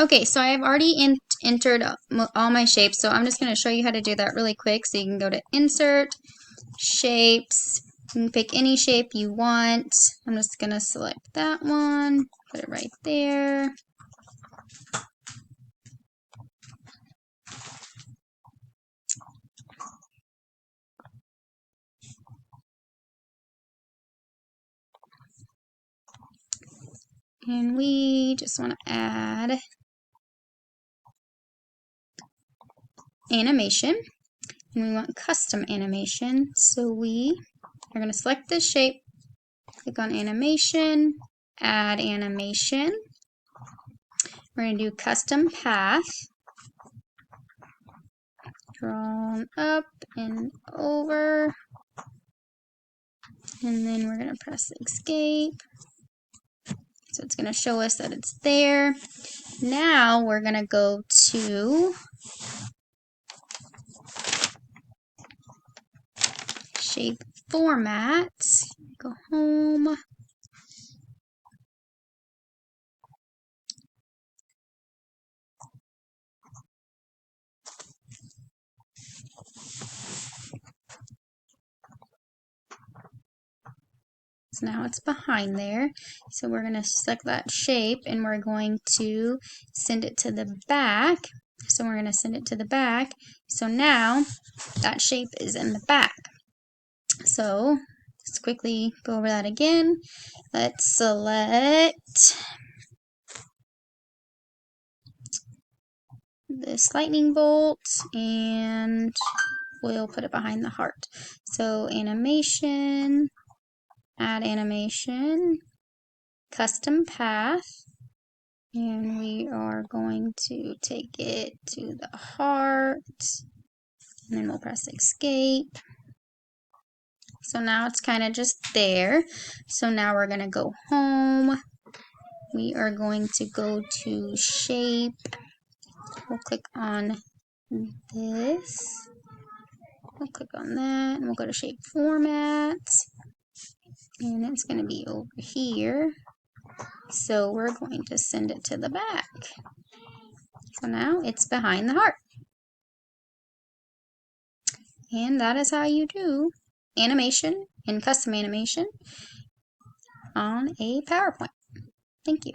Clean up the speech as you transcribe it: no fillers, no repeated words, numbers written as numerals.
Okay, so I've already entered all my shapes, so I'm just going to show you how to do that really quick. So you can go to Insert, Shapes, you can pick any shape you want. I'm just going to select that one, put it right there. And we just want to add animation. And we want custom animation. So we are going to select this shape, click on animation, add animation. We're going to do custom path. Drawn up and over. And then we're going to press escape. So it's going to show us that it's there. Now we're going to go to shape format. Go home. So now it's behind there. So we're going to select that shape and we're going to send it to the back. So we're going to send it to the back. So now that shape is in the back. So let's quickly go over that again. Let's select this lightning bolt and we'll put it behind the heart. So animation, add animation, custom path, and we are going to take it to the heart, and then we'll press escape. So now it's kind of just there. So now we're going to go home. We are going to go to shape. We'll click on this. We'll click on that and we'll go to shape format. And it's going to be over here. So we're going to send it to the back. So now it's behind the heart. And that is how you do animation and custom animation on a PowerPoint. Thank you.